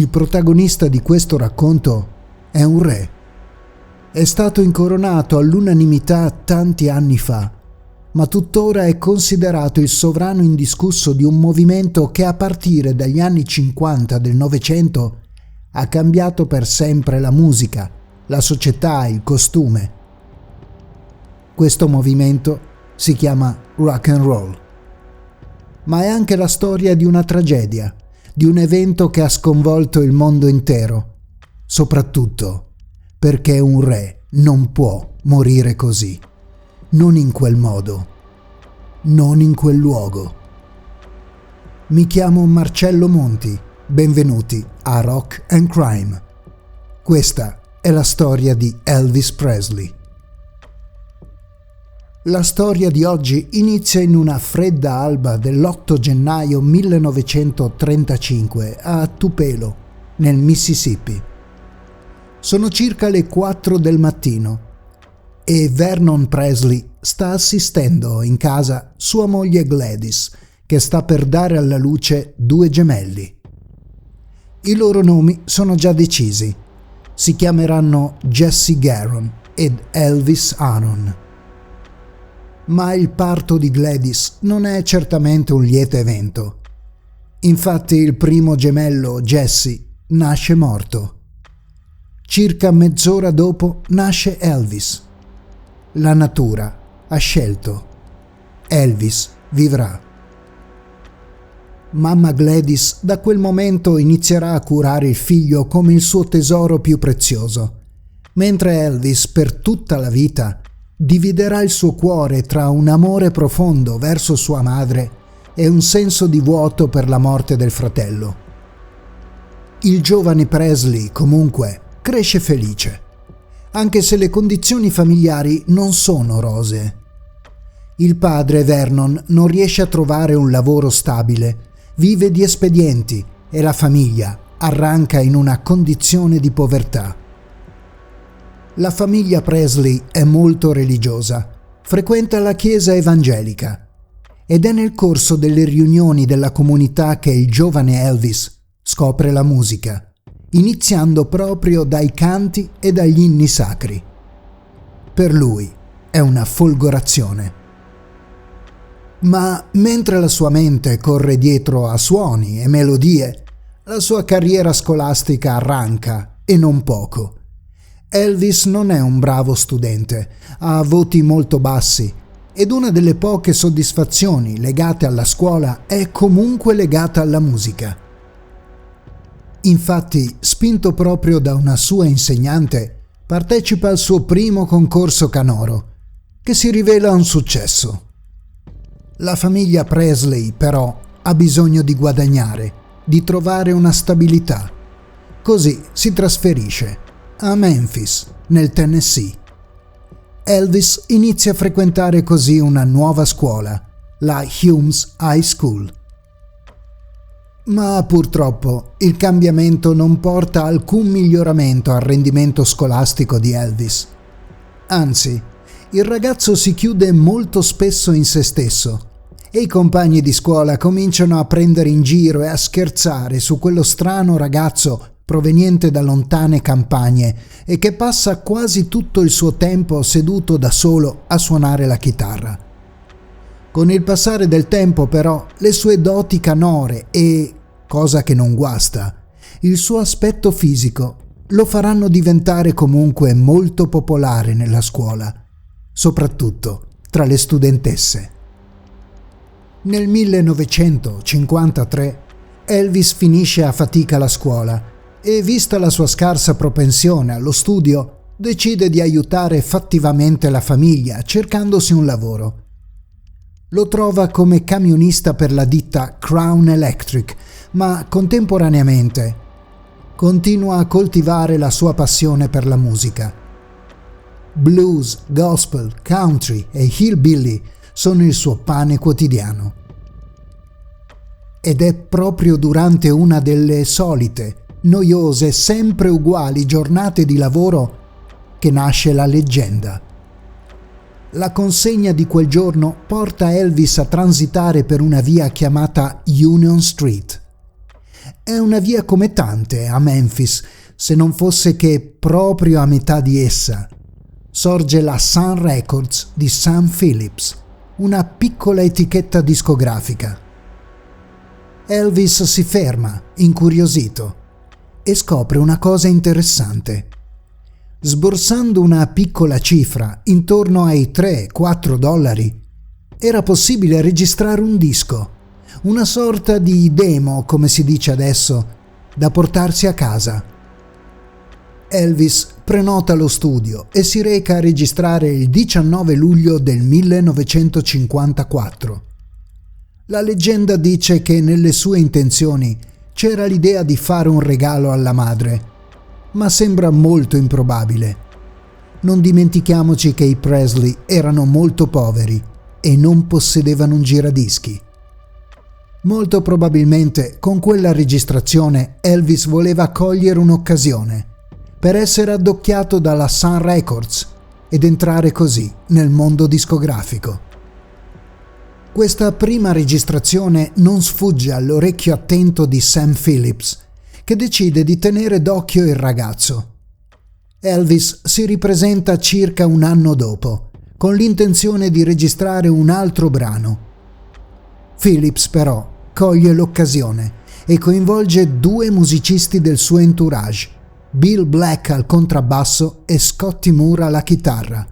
Il protagonista di questo racconto è un re. È stato incoronato all'unanimità tanti anni fa, ma tuttora è considerato il sovrano indiscusso di un movimento che a partire dagli anni 50 del Novecento ha cambiato per sempre la musica, la società, il costume. Questo movimento si chiama rock and roll. Ma è anche la storia di una tragedia, di un evento che ha sconvolto il mondo intero, soprattutto perché un re non può morire così, non in quel modo, non in quel luogo. Mi chiamo Marcello Monti, benvenuti a Rock and Crime. Questa è la storia di Elvis Presley. La storia di oggi inizia in una fredda alba dell'8 gennaio 1935 a Tupelo, nel Mississippi. Sono circa le 4 del mattino e Vernon Presley sta assistendo in casa sua moglie Gladys, che sta per dare alla luce 2 gemelli. I loro nomi sono già decisi. Si chiameranno Jesse Garon ed Elvis Aaron. Ma il parto di Gladys non è certamente un lieto evento. Infatti il primo gemello, Jesse, nasce morto. Circa mezz'ora dopo nasce Elvis. La natura ha scelto. Elvis vivrà. Mamma Gladys da quel momento inizierà a curare il figlio come il suo tesoro più prezioso, mentre Elvis per tutta la vita dividerà il suo cuore tra un amore profondo verso sua madre e un senso di vuoto per la morte del fratello. Il giovane Presley, comunque, cresce felice, anche se le condizioni familiari non sono rosee. Il padre, Vernon, non riesce a trovare un lavoro stabile, vive di espedienti e la famiglia arranca in una condizione di povertà. La famiglia Presley è molto religiosa, frequenta la chiesa evangelica ed è nel corso delle riunioni della comunità che il giovane Elvis scopre la musica, iniziando proprio dai canti e dagli inni sacri. Per lui è una folgorazione. Ma mentre la sua mente corre dietro a suoni e melodie, la sua carriera scolastica arranca, e non poco. Elvis non è un bravo studente, ha voti molto bassi ed una delle poche soddisfazioni legate alla scuola è comunque legata alla musica. Infatti, spinto proprio da una sua insegnante, partecipa al suo primo concorso canoro, che si rivela un successo. La famiglia Presley, però, ha bisogno di guadagnare, di trovare una stabilità. Così si trasferisce a Memphis, nel Tennessee. Elvis inizia a frequentare così una nuova scuola, la Humes High School. Ma purtroppo il cambiamento non porta alcun miglioramento al rendimento scolastico di Elvis. Anzi, il ragazzo si chiude molto spesso in se stesso e i compagni di scuola cominciano a prendere in giro e a scherzare su quello strano ragazzo proveniente da lontane campagne e che passa quasi tutto il suo tempo seduto da solo a suonare la chitarra. Con il passare del tempo, però, le sue doti canore e, cosa che non guasta, il suo aspetto fisico lo faranno diventare comunque molto popolare nella scuola, soprattutto tra le studentesse. Nel 1953 Elvis finisce a fatica la scuola e, vista la sua scarsa propensione allo studio, decide di aiutare fattivamente la famiglia cercandosi un lavoro. Lo trova come camionista per la ditta Crown Electric, ma contemporaneamente continua a coltivare la sua passione per la musica. Blues, gospel, country e hillbilly sono il suo pane quotidiano. Ed è proprio durante una delle solite, noiose, sempre uguali giornate di lavoro che nasce la leggenda. La consegna di quel giorno porta Elvis a transitare per una via chiamata Union Street. è una via come tante a Memphis, se non fosse che proprio a metà di essa sorge la Sun Records di Sam Phillips, una piccola etichetta discografica. Elvis si ferma, incuriosito, e scopre una cosa interessante. Sborsando una piccola cifra, intorno ai $3-4, era possibile registrare un disco, una sorta di demo, come si dice adesso, da portarsi a casa. Elvis prenota lo studio e si reca a registrare il 19 luglio del 1954. La leggenda dice che nelle sue intenzioni c'era l'idea di fare un regalo alla madre, ma sembra molto improbabile. Non dimentichiamoci che i Presley erano molto poveri e non possedevano un giradischi. Molto probabilmente con quella registrazione Elvis voleva cogliere un'occasione per essere addocchiato dalla Sun Records ed entrare così nel mondo discografico. Questa prima registrazione non sfugge all'orecchio attento di Sam Phillips, che decide di tenere d'occhio il ragazzo. Elvis si ripresenta circa un anno dopo, con l'intenzione di registrare un altro brano. Phillips però coglie l'occasione e coinvolge 2 musicisti del suo entourage, Bill Black al contrabbasso e Scotty Moore alla chitarra,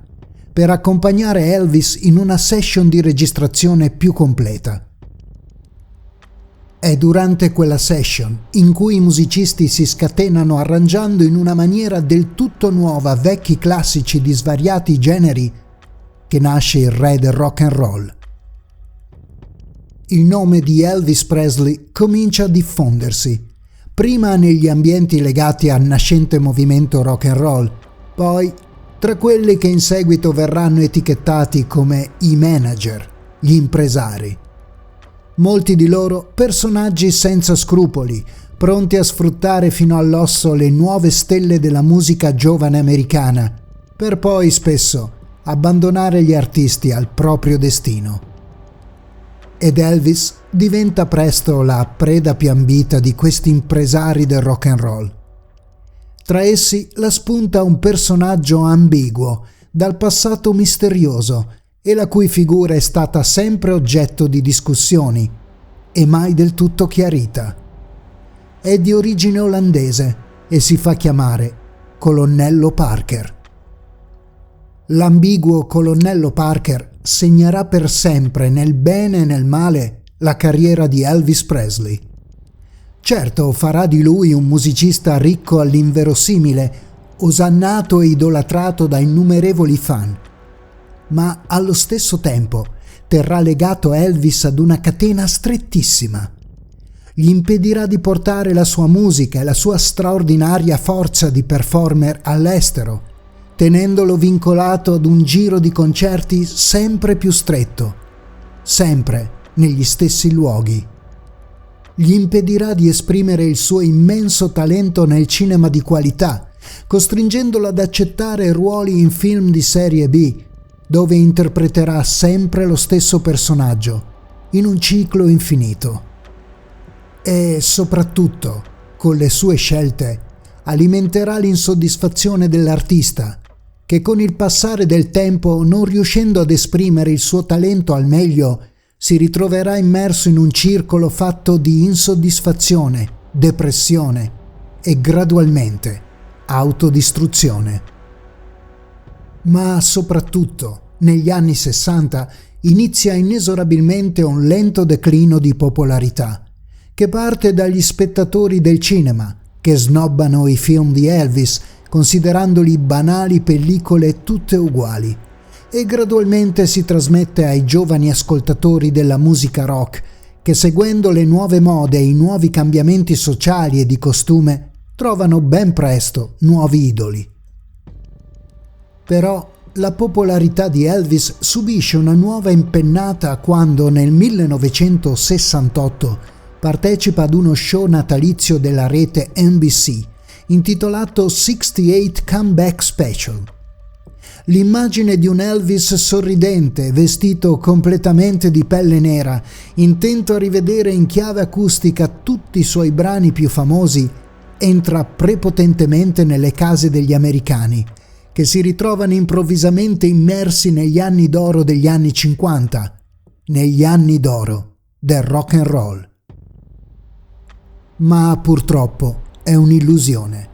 per accompagnare Elvis in una session di registrazione più completa. È durante quella session, in cui i musicisti si scatenano arrangiando in una maniera del tutto nuova vecchi classici di svariati generi, che nasce il re del rock and roll. Il nome di Elvis Presley comincia a diffondersi, prima negli ambienti legati al nascente movimento rock and roll, poi tra quelli che in seguito verranno etichettati come i manager, gli impresari. Molti di loro personaggi senza scrupoli, pronti a sfruttare fino all'osso le nuove stelle della musica giovane americana, per poi spesso abbandonare gli artisti al proprio destino. Ed Elvis diventa presto la preda più ambita di questi impresari del rock and roll. Tra essi la spunta un personaggio ambiguo, dal passato misterioso, e la cui figura è stata sempre oggetto di discussioni e mai del tutto chiarita. È di origine olandese e si fa chiamare Colonnello Parker. L'ambiguo Colonnello Parker segnerà per sempre, nel bene e nel male, la carriera di Elvis Presley. Certo, farà di lui un musicista ricco all'inverosimile, osannato e idolatrato da innumerevoli fan, ma allo stesso tempo terrà legato Elvis ad una catena strettissima. Gli impedirà di portare la sua musica e la sua straordinaria forza di performer all'estero, tenendolo vincolato ad un giro di concerti sempre più stretto, sempre negli stessi luoghi. Gli impedirà di esprimere il suo immenso talento nel cinema di qualità, costringendolo ad accettare ruoli in film di serie B, dove interpreterà sempre lo stesso personaggio, in un ciclo infinito. E soprattutto, con le sue scelte, alimenterà l'insoddisfazione dell'artista, che con il passare del tempo, non riuscendo ad esprimere il suo talento al meglio, si ritroverà immerso in un circolo fatto di insoddisfazione, depressione e gradualmente autodistruzione. Ma soprattutto, negli anni 60, inizia inesorabilmente un lento declino di popolarità, che parte dagli spettatori del cinema, che snobbano i film di Elvis, considerandoli banali pellicole tutte uguali, e gradualmente si trasmette ai giovani ascoltatori della musica rock, che seguendo le nuove mode e i nuovi cambiamenti sociali e di costume, trovano ben presto nuovi idoli. Però la popolarità di Elvis subisce una nuova impennata quando nel 1968 partecipa ad uno show natalizio della rete NBC intitolato 68 Comeback Special. L'immagine di un Elvis sorridente, vestito completamente di pelle nera, intento a rivedere in chiave acustica tutti i suoi brani più famosi, entra prepotentemente nelle case degli americani, che si ritrovano improvvisamente immersi negli anni d'oro degli anni 50, negli anni d'oro del rock and roll. Ma purtroppo è un'illusione.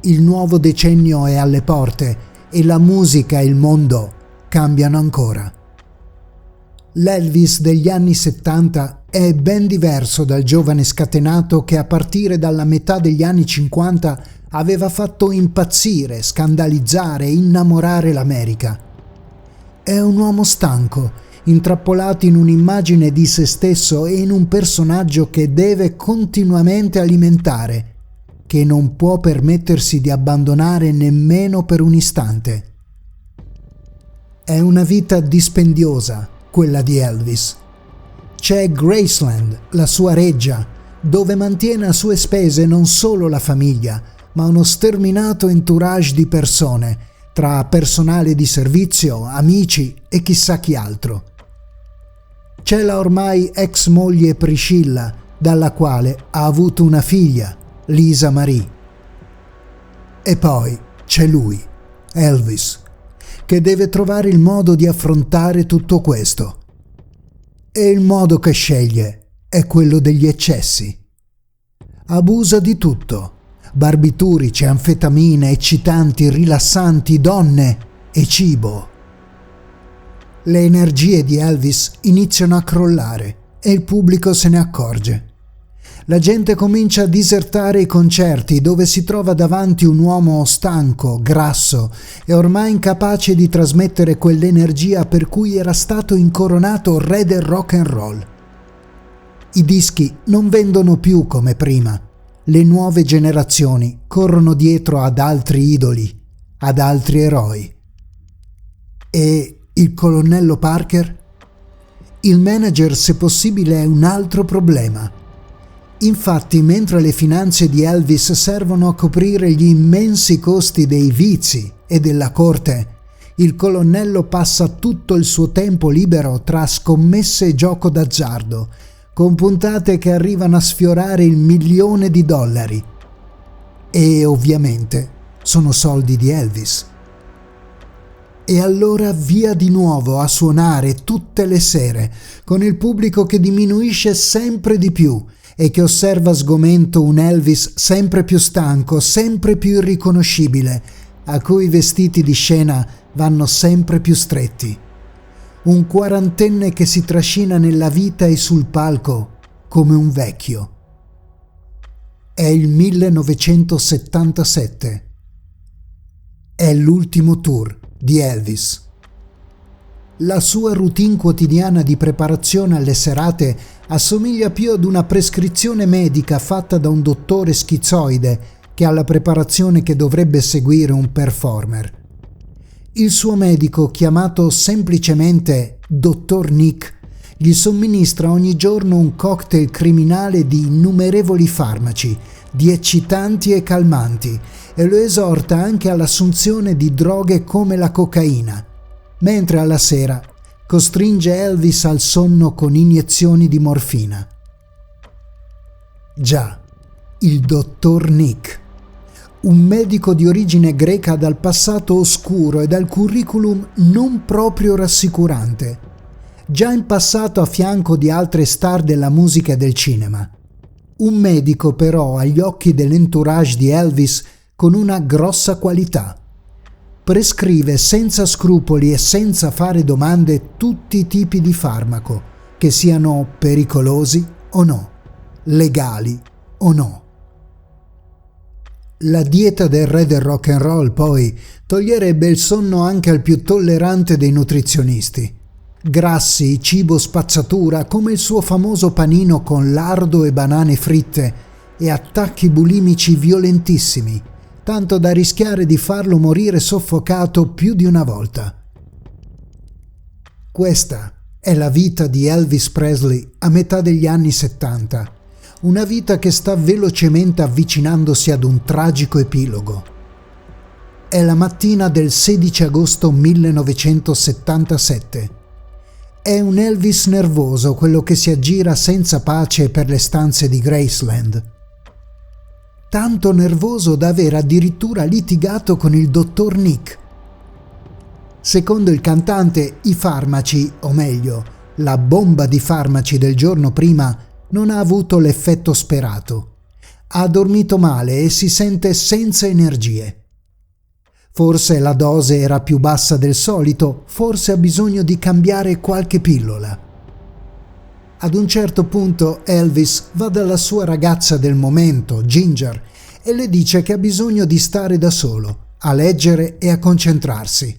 Il nuovo decennio è alle porte e la musica e il mondo cambiano ancora. L'Elvis degli anni 70 è ben diverso dal giovane scatenato che a partire dalla metà degli anni 50 aveva fatto impazzire, scandalizzare e innamorare l'America. È un uomo stanco, intrappolato in un'immagine di se stesso e in un personaggio che deve continuamente alimentare, che non può permettersi di abbandonare nemmeno per un istante. È una vita dispendiosa, quella di Elvis. C'è Graceland, la sua reggia, dove mantiene a sue spese non solo la famiglia, ma uno sterminato entourage di persone, tra personale di servizio, amici e chissà chi altro. C'è la ormai ex moglie Priscilla, dalla quale ha avuto una figlia, Lisa Marie. E poi c'è lui, Elvis, che deve trovare il modo di affrontare tutto questo. E il modo che sceglie è quello degli eccessi. Abusa di tutto: barbiturici, anfetamine, eccitanti, rilassanti, donne e cibo. Le energie di Elvis iniziano a crollare e il pubblico se ne accorge. La gente comincia a disertare i concerti dove si trova davanti un uomo stanco, grasso e ormai incapace di trasmettere quell'energia per cui era stato incoronato re del rock and roll. I dischi non vendono più come prima. Le nuove generazioni corrono dietro ad altri idoli, ad altri eroi. E il colonnello Parker? Il manager, se possibile, è un altro problema. Infatti, mentre le finanze di Elvis servono a coprire gli immensi costi dei vizi e della corte, il colonnello passa tutto il suo tempo libero tra scommesse e gioco d'azzardo, con puntate che arrivano a sfiorare il $1.000.000. E ovviamente sono soldi di Elvis. E allora via di nuovo a suonare tutte le sere, con il pubblico che diminuisce sempre di più e che osserva sgomento un Elvis sempre più stanco, sempre più irriconoscibile, a cui i vestiti di scena vanno sempre più stretti. Un quarantenne che si trascina nella vita e sul palco come un vecchio. È il 1977. È l'ultimo tour di Elvis. La sua routine quotidiana di preparazione alle serate assomiglia più ad una prescrizione medica fatta da un dottore schizoide che alla preparazione che dovrebbe seguire un performer. Il suo medico, chiamato semplicemente Dottor Nick, gli somministra ogni giorno un cocktail criminale di innumerevoli farmaci, di eccitanti e calmanti, e lo esorta anche all'assunzione di droghe come la cocaina, mentre alla sera costringe Elvis al sonno con iniezioni di morfina. Già, il dottor Nick, un medico di origine greca dal passato oscuro e dal curriculum non proprio rassicurante, già in passato a fianco di altre star della musica e del cinema. Un medico però agli occhi dell'entourage di Elvis con una grossa qualità. Prescrive senza scrupoli e senza fare domande tutti i tipi di farmaco, che siano pericolosi o no, legali o no. La dieta del re del rock and roll, poi, toglierebbe il sonno anche al più tollerante dei nutrizionisti. Grassi, cibo spazzatura, come il suo famoso panino con lardo e banane fritte, e attacchi bulimici violentissimi, tanto da rischiare di farlo morire soffocato più di una volta. Questa è la vita di Elvis Presley a metà degli anni 70, una vita che sta velocemente avvicinandosi ad un tragico epilogo. È la mattina del 16 agosto 1977. È un Elvis nervoso quello che si aggira senza pace per le stanze di Graceland. Tanto nervoso da aver addirittura litigato con il dottor Nick. Secondo il cantante, i farmaci, o meglio, la bomba di farmaci del giorno prima, non ha avuto l'effetto sperato. Ha dormito male e si sente senza energie. Forse la dose era più bassa del solito, forse ha bisogno di cambiare qualche pillola. Ad un certo punto Elvis va dalla sua ragazza del momento, Ginger, e le dice che ha bisogno di stare da solo, a leggere e a concentrarsi.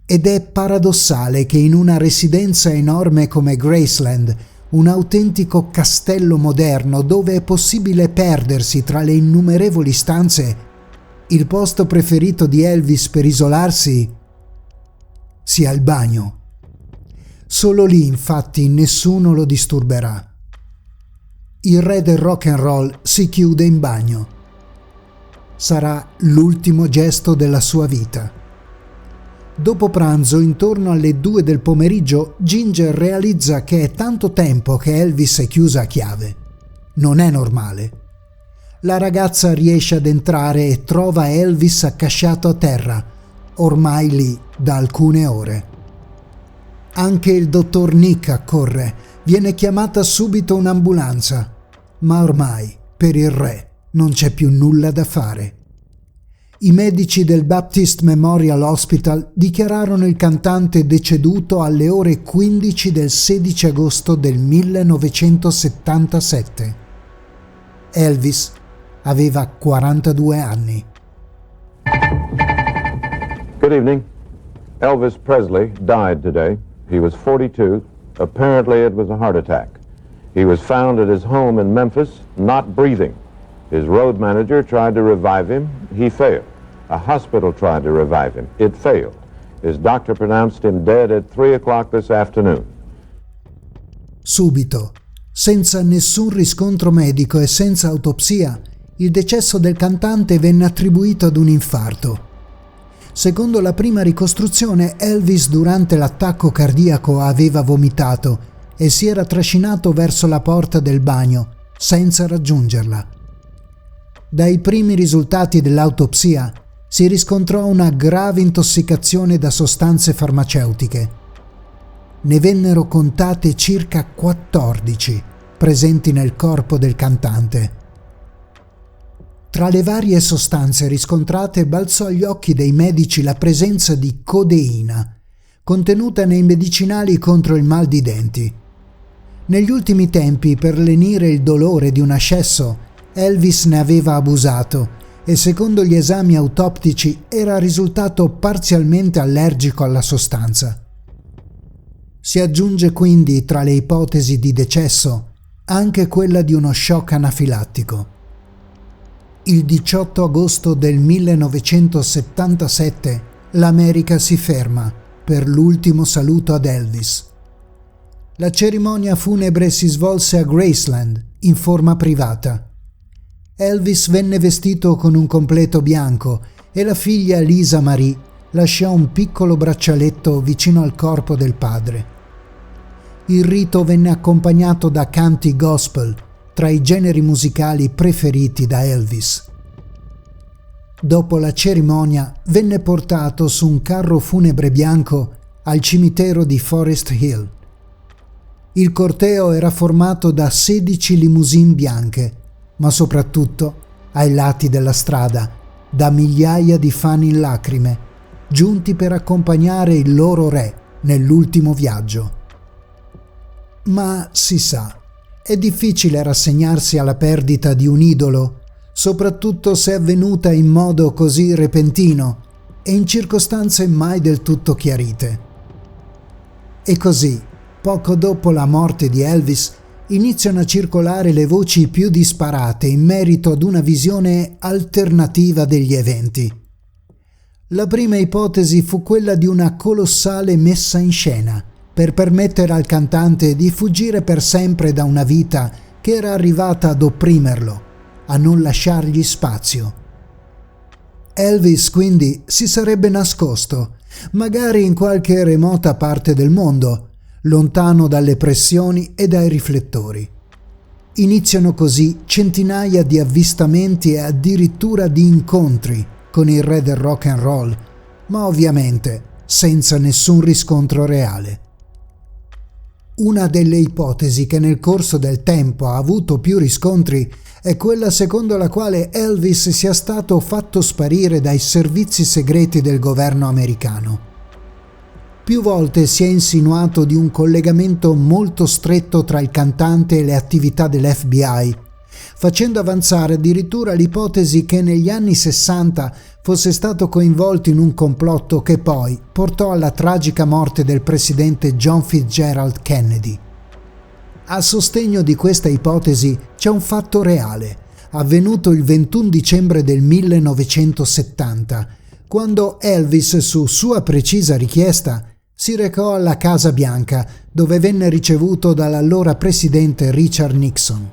Ed è paradossale che in una residenza enorme come Graceland, un autentico castello moderno dove è possibile perdersi tra le innumerevoli stanze, il posto preferito di Elvis per isolarsi sia il bagno. Solo lì, infatti, nessuno lo disturberà. Il re del rock and roll si chiude in bagno. Sarà l'ultimo gesto della sua vita. Dopo pranzo, intorno alle 2 del pomeriggio, Ginger realizza che è tanto tempo che Elvis è chiusa a chiave. Non è normale. La ragazza riesce ad entrare e trova Elvis accasciato a terra, ormai lì da alcune ore. Anche il dottor Nick accorre, viene chiamata subito un'ambulanza, ma ormai per il re non c'è più nulla da fare. I medici del Baptist Memorial Hospital dichiararono il cantante deceduto alle ore 15 del 16 agosto del 1977. Elvis aveva 42 anni. Good evening. Elvis Presley died today. He was 42. Apparently it was a heart attack. He was found at his home in Memphis, not breathing. His road manager tried to revive him. He failed. A hospital tried to revive him. It failed. His doctor pronounced him dead at 3 o'clock this afternoon. Subito, senza nessun riscontro medico e senza autopsia, il decesso del cantante venne attribuito ad un infarto. Secondo la prima ricostruzione, Elvis durante l'attacco cardiaco aveva vomitato e si era trascinato verso la porta del bagno, senza raggiungerla. Dai primi risultati dell'autopsia si riscontrò una grave intossicazione da sostanze farmaceutiche. Ne vennero contate circa 14 presenti nel corpo del cantante. Tra le varie sostanze riscontrate balzò agli occhi dei medici la presenza di codeina, contenuta nei medicinali contro il mal di denti. Negli ultimi tempi, per lenire il dolore di un ascesso, Elvis ne aveva abusato e secondo gli esami autoptici era risultato parzialmente allergico alla sostanza. Si aggiunge quindi tra le ipotesi di decesso anche quella di uno shock anafilattico. Il 18 agosto del 1977 l'America si ferma per l'ultimo saluto ad Elvis. La cerimonia funebre si svolse a Graceland in forma privata. Elvis venne vestito con un completo bianco e la figlia Lisa Marie lasciò un piccolo braccialetto vicino al corpo del padre. Il rito venne accompagnato da canti gospel, tra i generi musicali preferiti da Elvis. Dopo la cerimonia venne portato su un carro funebre bianco al cimitero di Forest Hill. Il corteo era formato da 16 limousine bianche, ma soprattutto, ai lati della strada, da migliaia di fan in lacrime, giunti per accompagnare il loro re nell'ultimo viaggio. Ma si sa, è difficile rassegnarsi alla perdita di un idolo, soprattutto se è avvenuta in modo così repentino e in circostanze mai del tutto chiarite. E così, poco dopo la morte di Elvis, iniziano a circolare le voci più disparate in merito ad una visione alternativa degli eventi. La prima ipotesi fu quella di una colossale messa in scena per permettere al cantante di fuggire per sempre da una vita che era arrivata ad opprimerlo, a non lasciargli spazio. Elvis quindi si sarebbe nascosto, magari in qualche remota parte del mondo, lontano dalle pressioni e dai riflettori. Iniziano così centinaia di avvistamenti e addirittura di incontri con il re del rock and roll, ma ovviamente senza nessun riscontro reale. Una delle ipotesi che nel corso del tempo ha avuto più riscontri è quella secondo la quale Elvis sia stato fatto sparire dai servizi segreti del governo americano. Più volte si è insinuato di un collegamento molto stretto tra il cantante e le attività dell'FBI, facendo avanzare addirittura l'ipotesi che negli anni 60 fosse stato coinvolto in un complotto che poi portò alla tragica morte del presidente John Fitzgerald Kennedy. A sostegno di questa ipotesi c'è un fatto reale, avvenuto il 21 dicembre del 1970, quando Elvis, su sua precisa richiesta, si recò alla Casa Bianca, dove venne ricevuto dall'allora presidente Richard Nixon.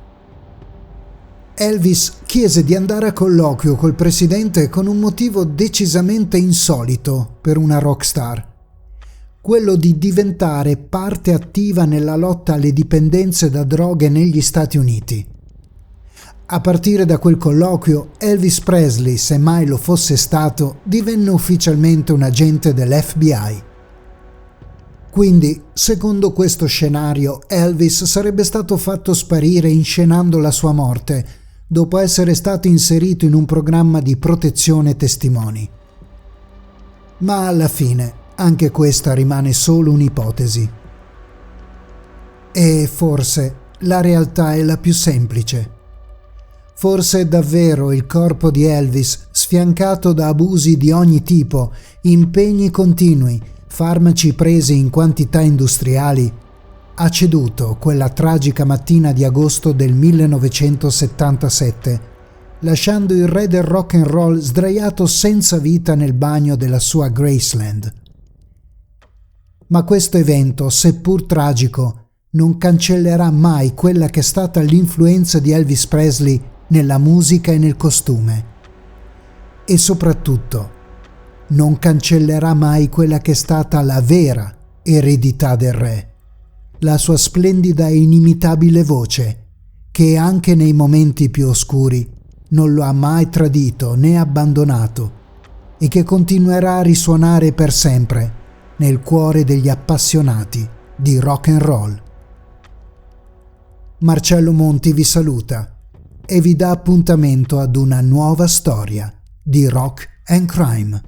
Elvis chiese di andare a colloquio col presidente con un motivo decisamente insolito per una rockstar: quello di diventare parte attiva nella lotta alle dipendenze da droghe negli Stati Uniti. A partire da quel colloquio, Elvis Presley, se mai lo fosse stato, divenne ufficialmente un agente dell'FBI. Quindi, secondo questo scenario, Elvis sarebbe stato fatto sparire inscenando la sua morte, dopo essere stato inserito in un programma di protezione testimoni. Ma alla fine, anche questa rimane solo un'ipotesi. E forse la realtà è la più semplice. Forse davvero il corpo di Elvis, sfiancato da abusi di ogni tipo, impegni continui, farmaci presi in quantità industriali, ha ceduto quella tragica mattina di agosto del 1977, lasciando il re del rock and roll sdraiato senza vita nel bagno della sua Graceland. Ma questo evento, seppur tragico, non cancellerà mai quella che è stata l'influenza di Elvis Presley nella musica e nel costume. E soprattutto, non cancellerà mai quella che è stata la vera eredità del re, la sua splendida e inimitabile voce, che anche nei momenti più oscuri non lo ha mai tradito né abbandonato e che continuerà a risuonare per sempre nel cuore degli appassionati di rock and roll. Marcello Monti vi saluta e vi dà appuntamento ad una nuova storia di Rock and Crime.